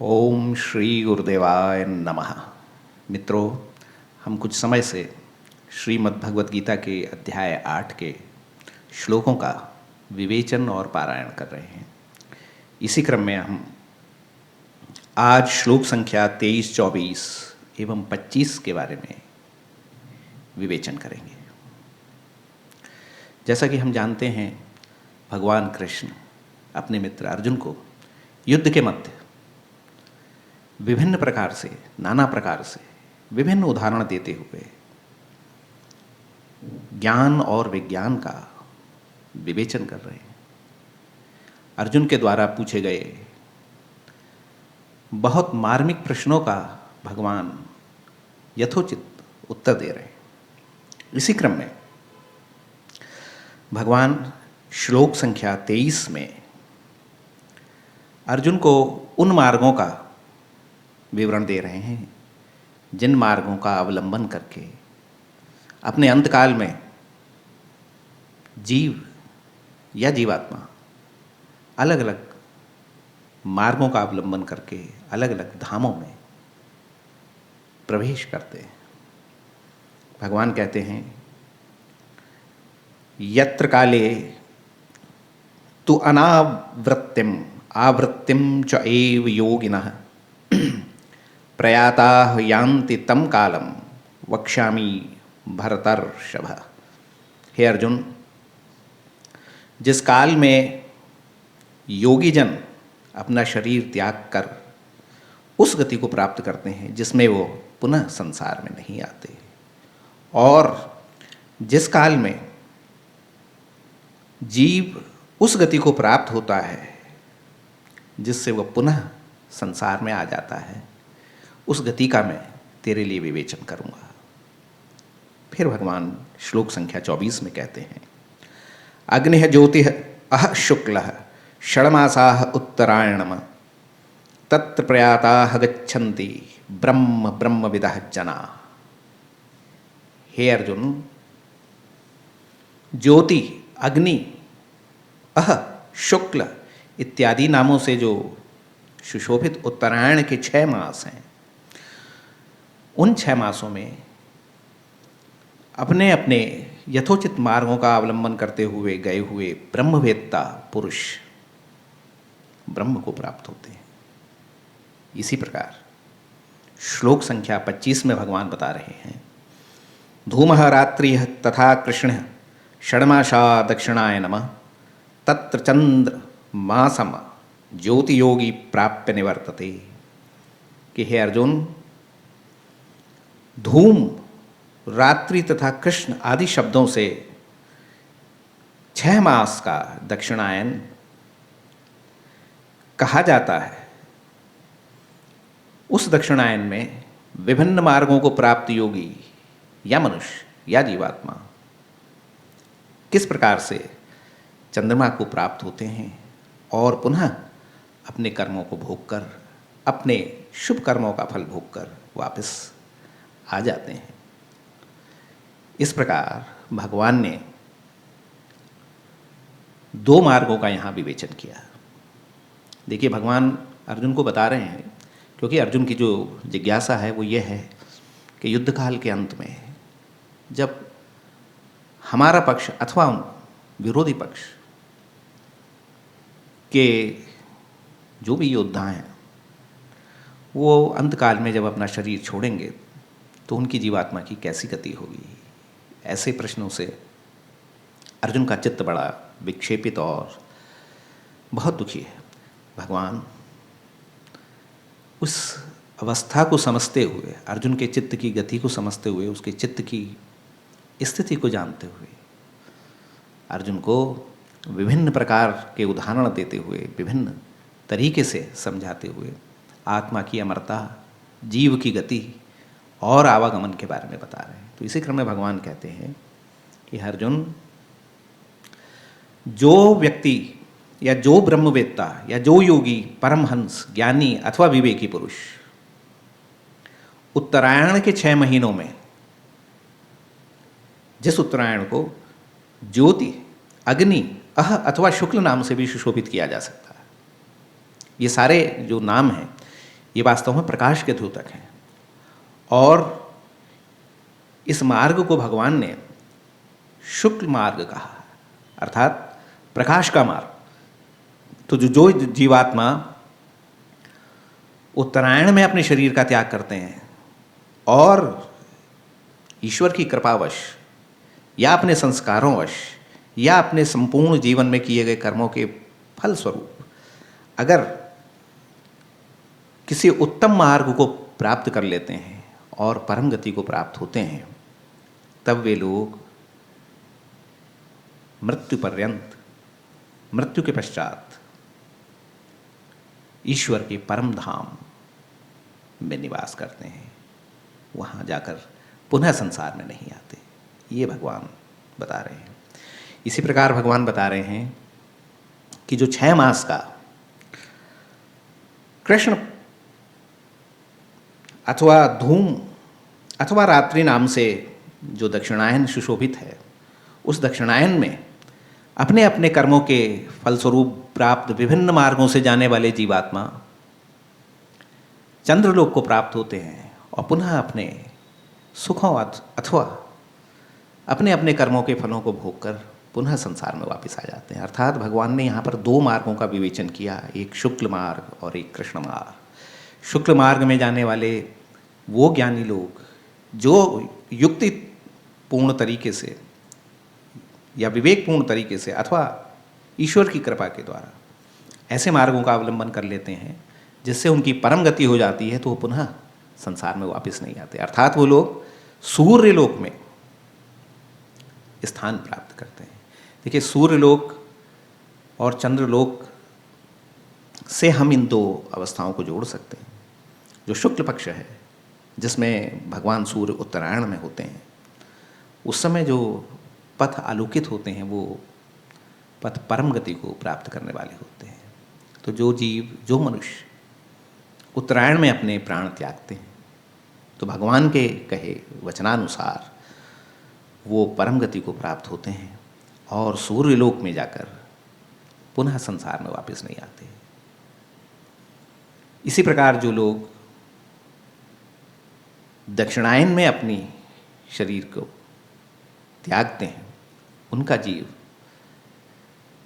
ओम श्री गुरुदेवाय नमः। मित्रों, हम कुछ समय से श्रीमद् भगवत गीता के अध्याय 8 के श्लोकों का विवेचन और पारायण कर रहे हैं। इसी क्रम में हम आज श्लोक संख्या 23, 24 एवं 25 के बारे में विवेचन करेंगे। जैसा कि हम जानते हैं, भगवान कृष्ण अपने मित्र अर्जुन को युद्ध के मध्य विभिन्न प्रकार से, नाना प्रकार से विभिन्न उदाहरण देते हुए ज्ञान और विज्ञान का विवेचन कर रहे हैं। अर्जुन के द्वारा पूछे गए बहुत मार्मिक प्रश्नों का भगवान यथोचित उत्तर दे रहे हैं। इसी क्रम में भगवान श्लोक संख्या 23 में अर्जुन को उन मार्गों का विवरण दे रहे हैं जिन मार्गों का अवलंबन करके अपने अंतकाल में जीव या जीवात्मा अलग अलग मार्गों का अवलंबन करके अलग अलग धामों में प्रवेश करते हैं। भगवान कहते हैं, यत्र काले तु अनावृत्तिम आवृत्तिम च एव योगिनः प्रयाताः यान्ति तम कालम वक्ष्यामि भरतर्षभ। हे अर्जुन, जिस काल में योगी जन अपना शरीर त्याग कर उस गति को प्राप्त करते हैं जिसमें वो पुनः संसार में नहीं आते, और जिस काल में जीव उस गति को प्राप्त होता है जिससे वह पुनः संसार में आ जाता है, उस गति का मैं तेरे लिए विवेचन करूँगा। फिर भगवान श्लोक संख्या 24 में कहते हैं, अग्निः ज्योतिः अह शुक्लः षड्मासाः उत्तरायणम तत्र प्रयाताः गच्छन्ति ब्रह्म ब्रह्मविदः जनाः। हे अर्जुन, ज्योति, अग्नि, अह, शुक्ल इत्यादि नामों से जो सुशोभित उत्तरायण के 6 मास हैं, उन 6 मासों में अपने अपने यथोचित मार्गों का अवलंबन करते हुए गए हुए ब्रह्मवेत्ता पुरुष ब्रह्म को प्राप्त होते हैं। इसी प्रकार श्लोक संख्या 25 में भगवान बता रहे हैं, धूमः रात्रिः तथा कृष्णः षड्मासा दक्षिणाय नमः तत्र चंद्र मासम ज्योति योगी प्राप्य निवर्तते। कि हे अर्जुन, धूम, रात्रि तथा कृष्ण आदि शब्दों से 6 मास का दक्षिणायन कहा जाता है। उस दक्षिणायन में विभिन्न मार्गों को प्राप्त योगी या मनुष्य या जीवात्मा किस प्रकार से चंद्रमा को प्राप्त होते हैं और पुनः अपने कर्मों को भोग कर, अपने शुभ कर्मों का फल भोग कर वापस आ जाते हैं। इस प्रकार भगवान ने 2 मार्गों का यहाँ विवेचन किया। देखिए, भगवान अर्जुन को बता रहे हैं, क्योंकि अर्जुन की जो जिज्ञासा है वो ये है कि युद्ध काल के अंत में जब हमारा पक्ष अथवा उन विरोधी पक्ष के जो भी योद्धा हैं, वो अंतकाल में जब अपना शरीर छोड़ेंगे तो उनकी जीवात्मा की कैसी गति होगी। ऐसे प्रश्नों से अर्जुन का चित्त बड़ा विक्षेपित और बहुत दुखी है। भगवान उस अवस्था को समझते हुए, अर्जुन के चित्त की गति को समझते हुए, उसके चित्त की स्थिति को जानते हुए अर्जुन को विभिन्न प्रकार के उदाहरण देते हुए, विभिन्न तरीके से समझाते हुए आत्मा की अमरता, जीव की गति और आवागमन के बारे में बता रहे हैं। तो इसी क्रम में भगवान कहते हैं कि अर्जुन, जो व्यक्ति या जो ब्रह्मवेत्ता या जो योगी, परमहंस, ज्ञानी अथवा विवेकी पुरुष उत्तरायण के 6 महीनों में, जिस उत्तरायण को ज्योति, अग्नि, अह अथवा शुक्ल नाम से भी सुशोभित किया जा सकता है, ये सारे जो नाम हैं ये वास्तव में प्रकाश के द्योतक हैं। और इस मार्ग को भगवान ने शुक्ल मार्ग कहा, अर्थात प्रकाश का मार्ग। तो जो जीवात्मा उत्तरायण में अपने शरीर का त्याग करते हैं और ईश्वर की कृपावश या अपने संस्कारों वश या अपने संपूर्ण जीवन में किए गए कर्मों के फल स्वरूप अगर किसी उत्तम मार्ग को प्राप्त कर लेते हैं और परम गति को प्राप्त होते हैं, तब वे लोग मृत्यु पर्यंत, मृत्यु के पश्चात ईश्वर के परम धाम में निवास करते हैं, वहाँ जाकर पुनः संसार में नहीं आते। ये भगवान बता रहे हैं। इसी प्रकार भगवान बता रहे हैं कि जो 6 मास का कृष्ण अथवा धूम अथवा रात्रि नाम से जो दक्षिणायन सुशोभित है, उस दक्षिणायन में अपने अपने कर्मों के फलस्वरूप प्राप्त विभिन्न मार्गों से जाने वाले जीवात्मा चंद्रलोक को प्राप्त होते हैं और पुनः अपने सुखों अथवा अपने अपने कर्मों के फलों को भोग कर पुनः संसार में वापस आ जाते हैं। अर्थात भगवान ने यहाँ पर 2 मार्गों का विवेचन किया, एक शुक्ल मार्ग और एक कृष्ण मार्ग। शुक्ल मार्ग में जाने वाले वो ज्ञानी लोग जो युक्ति पूर्ण तरीके से या विवेकपूर्ण तरीके से अथवा ईश्वर की कृपा के द्वारा ऐसे मार्गों का अवलंबन कर लेते हैं जिससे उनकी परम गति हो जाती है, तो वो पुनः संसार में वापस नहीं आते। अर्थात वो लोग सूर्यलोक में स्थान प्राप्त करते हैं। देखिए, सूर्यलोक और चंद्रलोक से हम इन 2 अवस्थाओं को जोड़ सकते हैं। जो शुक्ल पक्ष है, जिसमें भगवान सूर्य उत्तरायण में होते हैं, उस समय जो पथ आलोकित होते हैं वो पथ परम गति को प्राप्त करने वाले होते हैं। तो जो जीव, जो मनुष्य उत्तरायण में अपने प्राण त्यागते हैं, तो भगवान के कहे वचनानुसार वो परम गति को प्राप्त होते हैं और सूर्यलोक में जाकर पुनः संसार में वापस नहीं आते। इसी प्रकार जो लोग दक्षिणायन में अपनी शरीर को त्यागते हैं, उनका जीव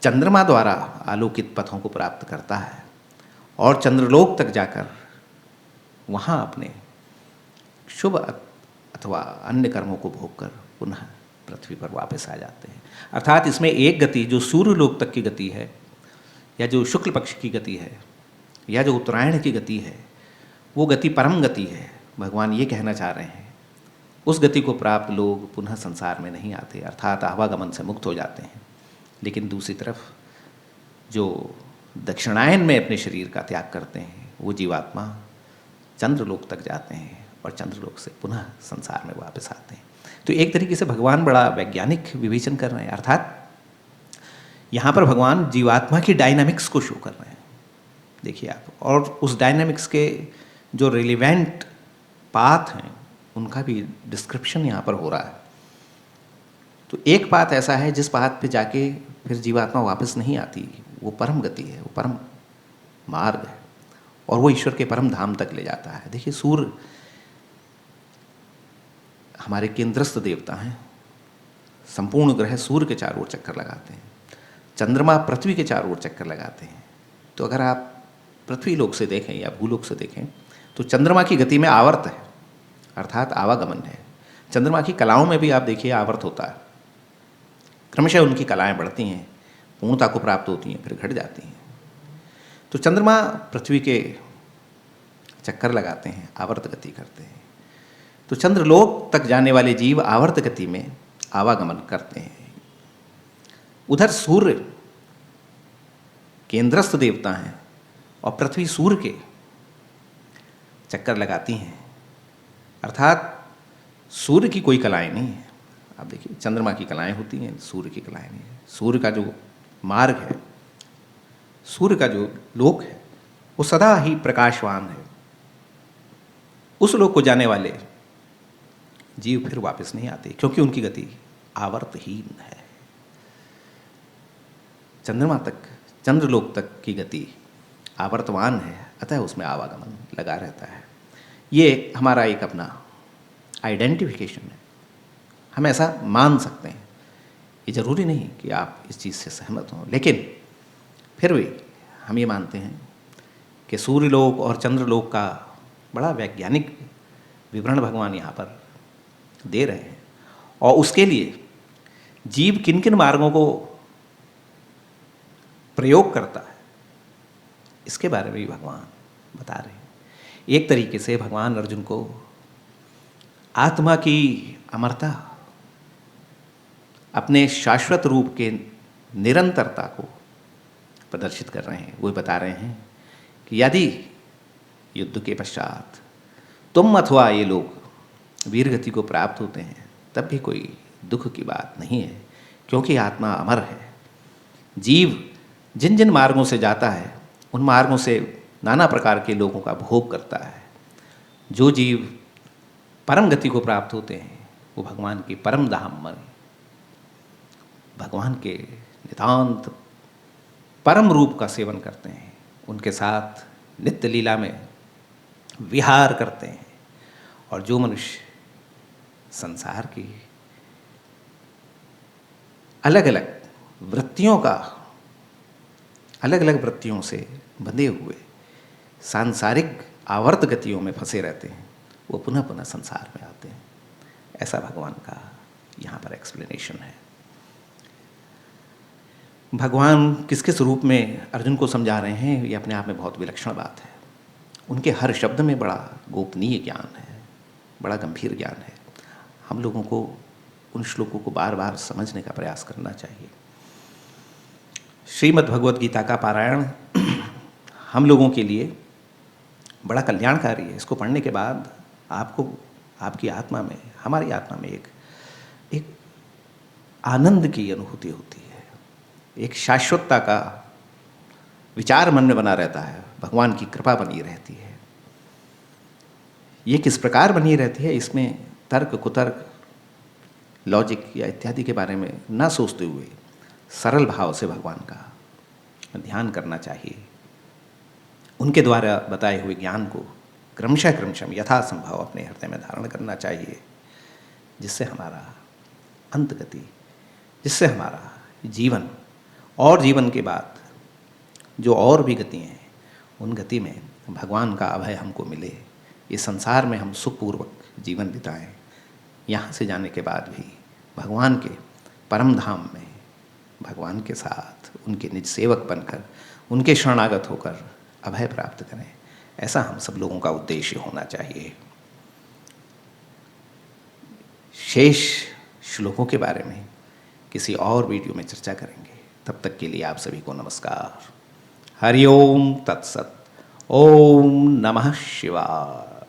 चंद्रमा द्वारा आलोकित पथों को प्राप्त करता है और चंद्रलोक तक जाकर वहाँ अपने शुभ अथवा अन्य कर्मों को भोग कर पुनः पृथ्वी पर वापस आ जाते हैं। अर्थात इसमें एक गति जो सूर्यलोक तक की गति है, या जो शुक्ल पक्ष की गति है, या जो उत्तरायण की गति है, वो गति परम गति है। भगवान ये कहना चाह रहे हैं, उस गति को प्राप्त लोग पुनः संसार में नहीं आते, अर्थात आवागमन से मुक्त हो जाते हैं। लेकिन दूसरी तरफ जो दक्षिणायन में अपने शरीर का त्याग करते हैं, वो जीवात्मा चंद्रलोक तक जाते हैं और चंद्रलोक से पुनः संसार में वापस आते हैं। तो एक तरीके से भगवान बड़ा वैज्ञानिक विवेचन कर रहे हैं। अर्थात यहाँ पर भगवान जीवात्मा की डायनामिक्स को शो कर रहे हैं। देखिए आप, और उस डायनामिक्स के जो रिलेवेंट पाथ हैं उनका भी डिस्क्रिप्शन यहाँ पर हो रहा है। तो एक पाथ ऐसा है जिस पाथ पे जाके फिर जीवात्मा वापस नहीं आती, वो परम गति है, वो परम मार्ग है और वो ईश्वर के परम धाम तक ले जाता है। देखिए, सूर्य हमारे केंद्रस्थ देवता हैं। संपूर्ण ग्रह सूर्य के चारों ओर चक्कर लगाते हैं, चंद्रमा पृथ्वी के चारों ओर चक्कर लगाते हैं। तो अगर आप पृथ्वी लोक से देखें या भूलोक से देखें तो चंद्रमा की गति में आवर्त है, अर्थात आवागमन है। चंद्रमा की कलाओं में भी आप देखिए आवर्त होता है। क्रमशः उनकी कलाएं बढ़ती हैं, पूर्णता को प्राप्त होती हैं, फिर घट जाती हैं। तो चंद्रमा पृथ्वी के चक्कर लगाते हैं, आवर्त गति करते हैं। तो चंद्रलोक तक जाने वाले जीव आवर्त गति में आवागमन करते हैं। उधर सूर्य केंद्रस्थ देवता हैं और पृथ्वी सूर्य के चक्कर लगाती हैं। अर्थात सूर्य की कोई कलाएं नहीं है। आप देखिए, चंद्रमा की कलाएं होती हैं, सूर्य की कलाएं नहीं है। सूर्य का जो मार्ग है, सूर्य का जो लोक है, वो सदा ही प्रकाशवान है। उस लोक को जाने वाले जीव फिर वापस नहीं आते, क्योंकि उनकी गति आवर्तहीन है। चंद्रमा तक, चंद्रलोक तक की गति आवर्तवान है, अतः उसमें आवागमन लगा रहता है। ये हमारा एक अपना आइडेंटिफिकेशन है, हम ऐसा मान सकते हैं। ये ज़रूरी नहीं कि आप इस चीज़ से सहमत हों, लेकिन फिर भी हम ये मानते हैं कि सूर्यलोक और चंद्रलोक का बड़ा वैज्ञानिक विवरण भगवान यहाँ पर दे रहे हैं, और उसके लिए जीव किन किन मार्गों को प्रयोग करता है इसके बारे में भी भगवान बता रहे हैं। एक तरीके से भगवान अर्जुन को आत्मा की अमरता, अपने शाश्वत रूप के निरंतरता को प्रदर्शित कर रहे हैं। वो बता रहे हैं कि यदि युद्ध के पश्चात तुम अथवा ये लोग वीरगति को प्राप्त होते हैं, तब भी कोई दुख की बात नहीं है, क्योंकि आत्मा अमर है। जीव जिन जिन मार्गों से जाता है, उन मार्गों से नाना प्रकार के लोगों का भोग करता है। जो जीव परम गति को प्राप्त होते हैं, वो भगवान की परम धाम में, भगवान के नितांत परम रूप का सेवन करते हैं, उनके साथ नित्य लीला में विहार करते हैं। और जो मनुष्य संसार की अलग अलग वृत्तियों से बंधे हुए सांसारिक आवर्त गतियों में फंसे रहते हैं, वो पुनः पुनः संसार में आते हैं। ऐसा भगवान का यहाँ पर एक्सप्लेनेशन है। भगवान किस किस रूप में अर्जुन को समझा रहे हैं, ये अपने आप में बहुत विलक्षण बात है। उनके हर शब्द में बड़ा गोपनीय ज्ञान है, बड़ा गंभीर ज्ञान है। हम लोगों को उन श्लोकों को बार बार समझने का प्रयास करना चाहिए। श्रीमद् भगवद गीता का पारायण हम लोगों के लिए बड़ा कल्याणकारी है। इसको पढ़ने के बाद आपको, आपकी आत्मा में, हमारी आत्मा में एक आनंद की अनुभूति होती है, एक शाश्वतता का विचार मन में बना रहता है, भगवान की कृपा बनी रहती है। ये किस प्रकार बनी रहती है, इसमें तर्क कुतर्क, लॉजिक या इत्यादि के बारे में ना सोचते हुए सरल भाव से भगवान का ध्यान करना चाहिए। उनके द्वारा बताए हुए ज्ञान को क्रमशः यथासंभव अपने हृदय में धारण करना चाहिए, जिससे हमारा अंतगति, जिससे हमारा जीवन और जीवन के बाद जो और भी गति हैं, उन गति में भगवान का अभय हमको मिले। इस संसार में हम सुखपूर्वक जीवन बिताएं, यहाँ से जाने के बाद भी भगवान के परम धाम में भगवान के साथ उनके निज सेवक बनकर, उनके शरणागत होकर अभय प्राप्त करें। ऐसा हम सब लोगों का उद्देश्य होना चाहिए। शेष श्लोकों के बारे में किसी और वीडियो में चर्चा करेंगे। तब तक के लिए आप सभी को नमस्कार। हरि ओम तत्सत। ओम नमः शिवाय।